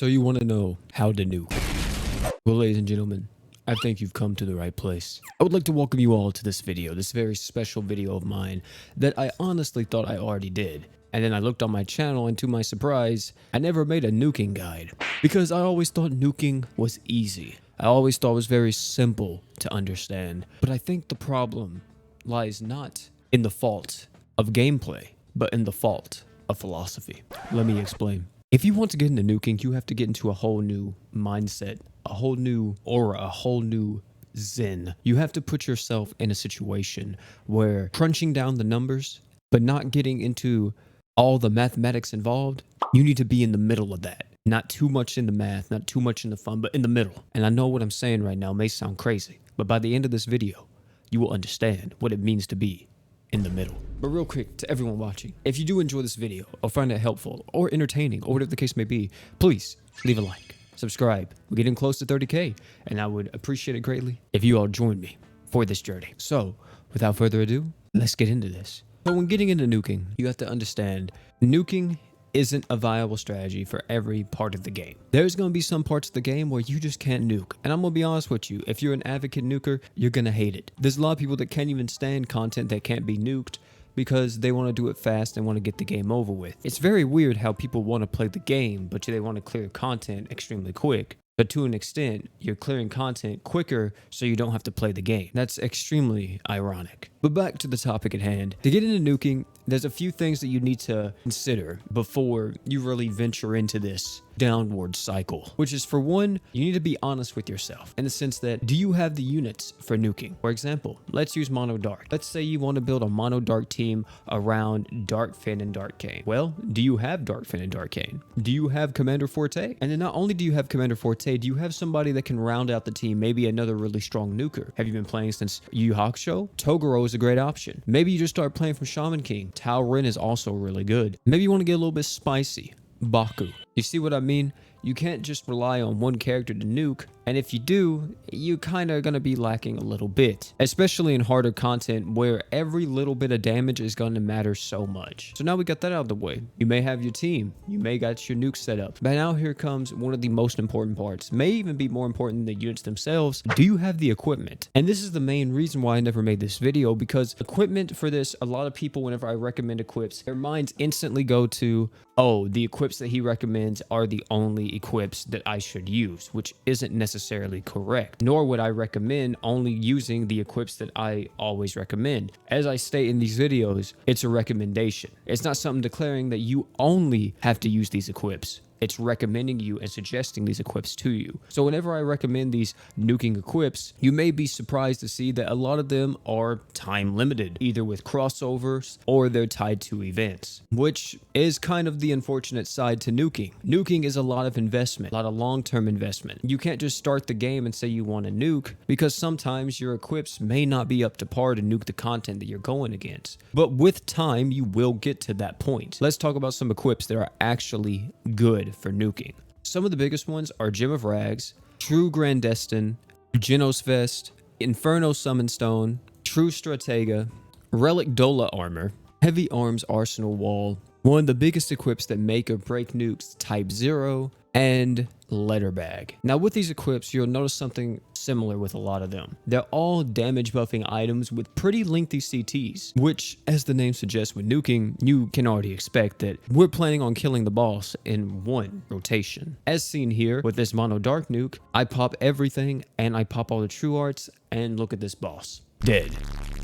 So you want to know how to nuke? Well, ladies and gentlemen, I think you've come to the right place. I would like to welcome you all to this video, this very special video of mine that I honestly thought I already did. And then I looked on my channel and to my surprise, I never made a nuking guide because I always thought nuking was easy. I always thought it was very simple to understand. But I think the problem lies not in the fault of gameplay, but in the fault of philosophy. Let me explain. If you want to get into nuking, you have to get into a whole new mindset, a whole new aura, a whole new zen. You have to put yourself in a situation where crunching down the numbers, but not getting into all the mathematics involved, you need to be in the middle of that. Not too much in the math, not too much in the fun, but in the middle. And I know what I'm saying right now may sound crazy, but by the end of this video, you will understand what it means to be in the middle. But real quick to everyone watching, if you do enjoy this video or find it helpful or entertaining or whatever the case may be, please leave a like, subscribe. We're getting close to 30K and I would appreciate it greatly if you all join me for this journey. So without further ado, let's get into this. So when getting into nuking, you have to understand nuking isn't a viable strategy for every part of the game. There's going to be some parts of the game where you just can't nuke. And I'm going to be honest with you, if you're an advocate nuker, you're going to hate it. There's a lot of people that can't even stand content that can't be nuked because they want to do it fast and want to get the game over with. It's very weird how people want to play the game, but they want to clear content extremely quick. But to an extent, you're clearing content quicker so you don't have to play the game. That's extremely ironic. But back to the topic at hand. To get into nuking, there's a few things that you need to consider before you really venture into this downward cycle. Which is, for one, you need to be honest with yourself in the sense that, do you have the units for nuking? For example, let's use Mono Dark. Let's say you want to build a Mono Dark team around Darkfin and Darkane. Well, do you have Darkfin and Darkane? Do you have Commander Forte? And then not only do you have Commander Forte, do you have somebody that can round out the team, maybe another really strong nuker? Have you been playing since Yu Yu Hakusho? Toguro is a great option. Maybe you just start playing from Shaman King. Tao Ren is also really good. Maybe you want to get a little bit spicy. Baku. You see what I mean? You can't just rely on one character to nuke, and if you do, you kind of gonna be lacking a little bit, especially in harder content where every little bit of damage is gonna matter so much. So now we got that out of the way. You may have your team, you may got your nuke set up, but now here comes one of the most important parts, may even be more important than the units themselves. Do you have the equipment? And this is the main reason why I never made this video, because equipment for this, a lot of people, whenever I recommend equips, their minds instantly go to, oh, the equips that he recommends are the only equips that I should use, which isn't necessarily correct. Nor would I recommend only using the equips that I always recommend. As I state in these videos, it's a recommendation. It's not something declaring that you only have to use these equips. It's recommending you and suggesting these equips to you. So whenever I recommend these nuking equips, you may be surprised to see that a lot of them are time limited, either with crossovers or they're tied to events, which is kind of the unfortunate side to nuking. Nuking is a lot of investment, a lot of long-term investment. You can't just start the game and say you want to nuke because sometimes your equips may not be up to par to nuke the content that you're going against. But with time, you will get to that point. Let's talk about some equips that are actually good for nuking. Some of the biggest ones are Gem of Rags, True Grandestin, Genos Vest, Inferno Summon Stone, True Stratega, Relic Dola Armor, Heavy Arms Arsenal Wall, one of the biggest equips that make or break nukes, Type 0, and Letter Bag. Now with these equips, you'll notice something similar with a lot of them. They're all damage buffing items with pretty lengthy CTs, which, as the name suggests with nuking, you can already expect that we're planning on killing the boss in one rotation. As seen here with this Mono Dark nuke, I pop everything and I pop all the true arts, and look at this boss. Dead.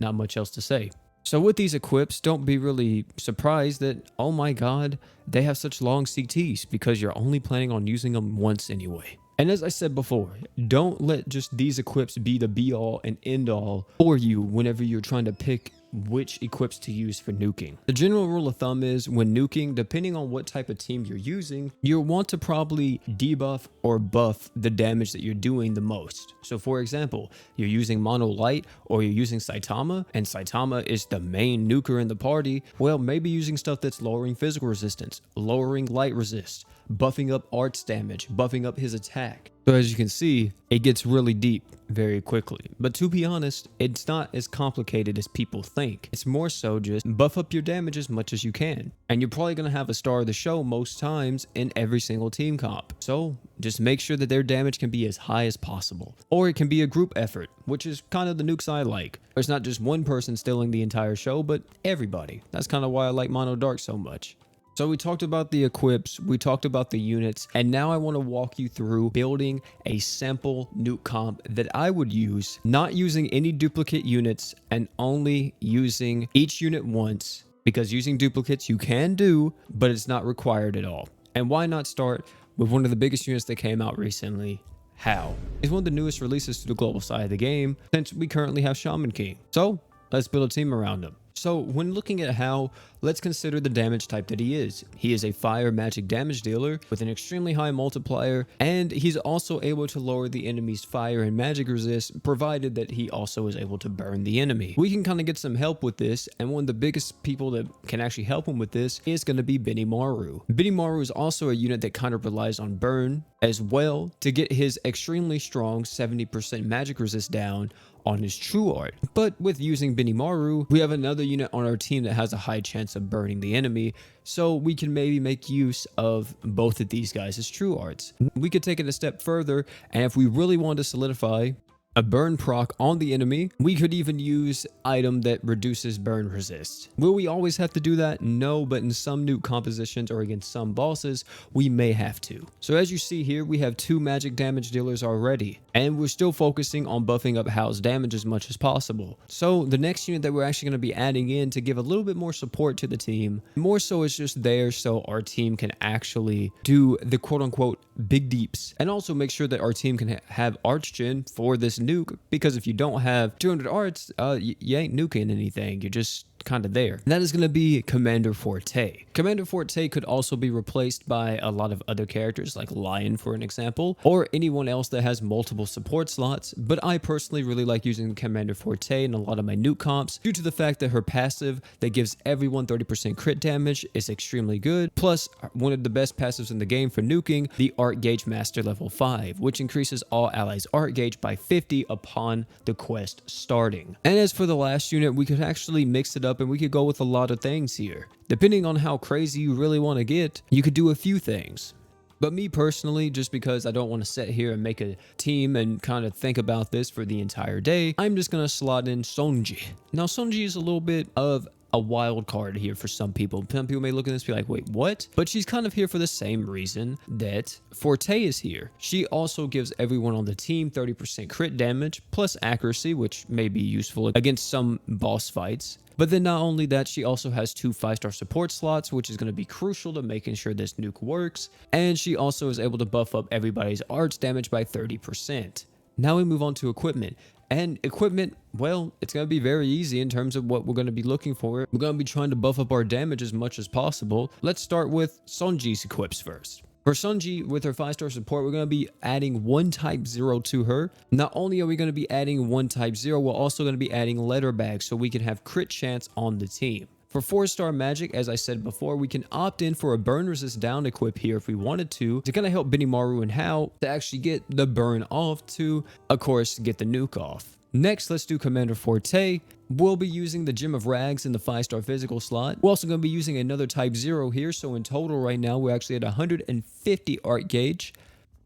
Not much else to say. So with these equips, don't be really surprised that, oh my god, they have such long CTs because you're only planning on using them once anyway. And as I said before, don't let just these equips be the be all and end all for you whenever you're trying to pick which equips to use for nuking. The general rule of thumb is when nuking, depending on what type of team you're using, you'll want to probably debuff or buff the damage that you're doing the most. So for example, you're using Mono Light or you're using Saitama, and Saitama is the main nuker in the party, well, maybe using stuff that's lowering physical resistance, lowering light resist, buffing up arts damage, buffing up his attack. So as you can see, it gets really deep very quickly. But to be honest, it's not as complicated as people think. It's more so just buff up your damage as much as you can. And you're probably going to have a star of the show most times in every single team comp. So just make sure that their damage can be as high as possible. Or it can be a group effort, which is kind of the nukes I like. It's not just one person stealing the entire show, but everybody. That's kind of why I like Mono Dark so much. So we talked about the equips, we talked about the units, and now I want to walk you through building a simple nuke comp that I would use, not using any duplicate units and only using each unit once, because using duplicates you can do, but it's not required at all. And why not start with one of the biggest units that came out recently, How. It's one of the newest releases to the global side of the game, since we currently have Shaman King. So let's build a team around him. So when looking at How, let's consider the damage type that he is. He is a fire magic damage dealer with an extremely high multiplier, and he's also able to lower the enemy's fire and magic resist, provided that he also is able to burn the enemy. We can kind of get some help with this, and one of the biggest people that can actually help him with this is going to be Benimaru. Benimaru is also a unit that kind of relies on burn as well to get his extremely strong 70% magic resist down on his true art. But with using Benimaru, we have another unit on our team that has a high chance of burning the enemy, so we can maybe make use of both of these guys as true arts. We could take it a step further, and if we really want to solidify a burn proc on the enemy, we could even use item that reduces burn resist. Will we always have to do that? No, but in some nuke compositions or against some bosses, we may have to. So as you see here, we have 2 magic damage dealers already, and we're still focusing on buffing up How's damage as much as possible. So the next unit that we're actually going to be adding in to give a little bit more support to the team, more so is just there so our team can actually do the quote-unquote big deeps, and also make sure that our team can have arch gen for this nuke, because if you don't have 200 arts, you ain't nuking anything. You're just kind of there. And that is going to be Commander Forte. Commander Forte could also be replaced by a lot of other characters like Lion, for an example, or anyone else that has multiple support slots, but I personally really like using Commander Forte in a lot of my nuke comps due to the fact that her passive that gives everyone 30% crit damage is extremely good, plus one of the best passives in the game for nuking, the Art Gauge Master level 5, which increases all allies' art gauge by 50 upon the quest starting. And as for the last unit, we could actually mix it up and we could go with a lot of things here. Depending on how crazy you really want to get, you could do a few things. But me personally, just because I don't want to sit here and make a team and kind of think about this for the entire day, I'm just going to slot in Sonji. Now, Sonji is a little bit of a wild card here for some people. Some people may look at this and be like, wait, what? But she's kind of here for the same reason that Forte is here. She also gives everyone on the team 30% crit damage plus accuracy, which may be useful against some boss fights. But then not only that, she also has 2 5-star support slots, which is going to be crucial to making sure this nuke works. And she also is able to buff up everybody's arts damage by 30%. Now we move on to equipment. And equipment, well, it's going to be very easy in terms of what we're going to be looking for. We're going to be trying to buff up our damage as much as possible. Let's start with Sonji's equips first. For Sonji, with her 5-star support, we're going to be adding 1 type 0 to her. Not only are we going to be adding 1 type 0, we're also going to be adding letter bags so we can have crit chance on the team. For 4-star magic, as I said before, we can opt in for a burn resist down equip here if we wanted to kind of help Benimaru and How to actually get the burn off to, of course, get the nuke off. Next, let's do Commander Forte. We'll be using the Gem of Rags in the 5-star physical slot. We're also going to be using another type 0 here, so in total right now, we're actually at 150 art gauge.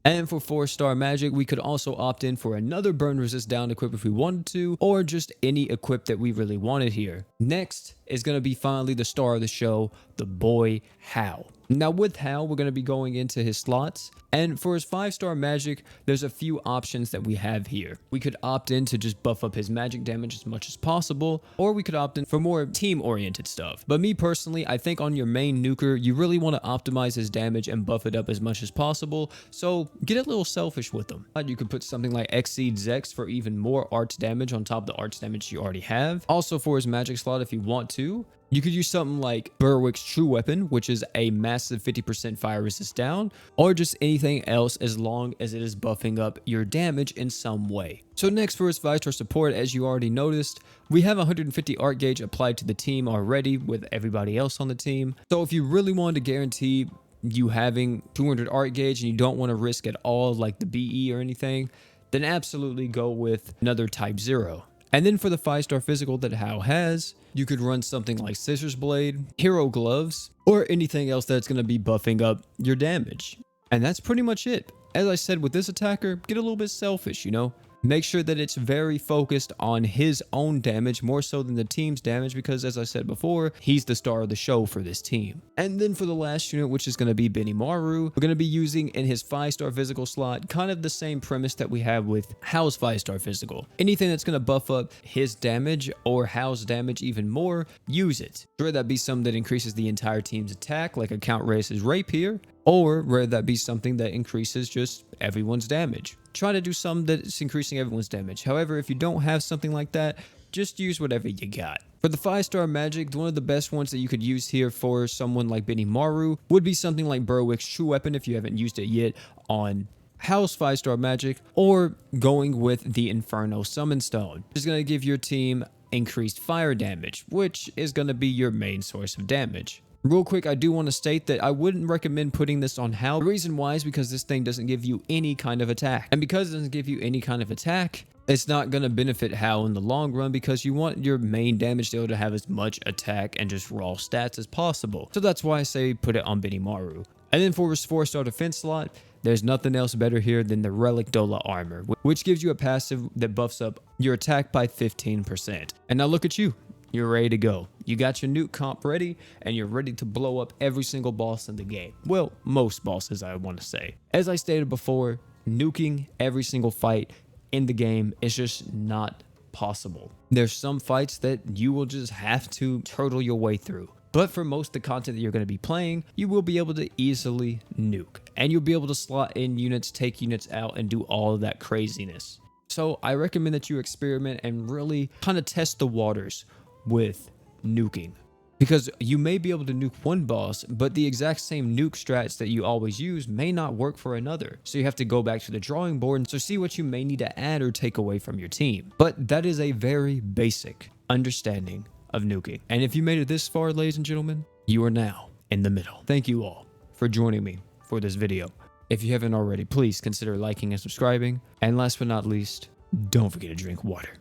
And for 4-star magic, we could also opt in for another burn resist down equip if we wanted to, or just any equip that we really wanted here. Next is going to be finally the star of the show, the boy How. Now with How, we're going to be going into his slots, and for his 5-star magic, there's a few options that we have here. We could opt in to just buff up his magic damage as much as possible, or we could opt in for more team-oriented stuff. But me personally, I think on your main nuker, you really want to optimize his damage and buff it up as much as possible, so get a little selfish with him. You could put something like Exceed Zex for even more arts damage on top of the arts damage you already have. Also for his magic slot if you want to. You could use something like Berwick's True Weapon, which is a massive 50% fire resist down, or just anything else as long as it is buffing up your damage in some way. So next for his 5-star support, as you already noticed, we have 150 art gauge applied to the team already with everybody else on the team. So if you really wanted to guarantee you having 200 art gauge and you don't want to risk at all like the BE or anything, then absolutely go with another type 0. And then for the 5-star physical that Hao has, you could run something like Scissors Blade, Hero Gloves, or anything else that's going to be buffing up your damage. And that's pretty much it. As I said, with this attacker, get a little bit selfish, you know? Make sure that it's very focused on his own damage more so than the team's damage because, as I said before, he's the star of the show for this team. And then for the last unit, which is going to be Benimaru, we're going to be using in his 5-star physical slot kind of the same premise that we have with Hao's 5-star physical. Anything that's going to buff up his damage or Hao's damage even more, use it. Whether that be something that increases the entire team's attack, like a Count Race's Rapier, or whether that be something that increases just everyone's damage. Try to do something that's increasing everyone's damage. However, if you don't have something like that, just use whatever you got. For the 5-star magic, one of the best ones that you could use here for someone like Benimaru would be something like Berwick's True Weapon if you haven't used it yet on Hao's 5-star magic, or going with the Inferno Summon Stone. It's going to give your team increased fire damage, which is going to be your main source of damage. Real quick, I do want to state that I wouldn't recommend putting this on Hao. The reason why is because this thing doesn't give you any kind of attack. And because it doesn't give you any kind of attack, it's not going to benefit Hao in the long run because you want your main damage dealer to have as much attack and just raw stats as possible. So that's why I say put it on Benimaru. And then for his 4-star defense slot, there's nothing else better here than the Relic Dola armor, which gives you a passive that buffs up your attack by 15%. And now look at you. You're ready to go. You got your nuke comp ready, and you're ready to blow up every single boss in the game. Well, most bosses, I want to say. As I stated before, nuking every single fight in the game is just not possible. There's some fights that you will just have to turtle your way through. But for most of the content that you're going to be playing, you will be able to easily nuke. And you'll be able to slot in units, take units out, and do all of that craziness. So I recommend that you experiment and really kind of test the waters with nuking, because you may be able to nuke one boss, but the exact same nuke strats that you always use may not work for another. So you have to go back to the drawing board and so see what you may need to add or take away from your team. But that is a very basic understanding of nuking. And if you made it this far, ladies and gentlemen, you are now in the middle. Thank you all for joining me for this video. If you haven't already, please consider liking and subscribing. And last but not least, don't forget to drink water.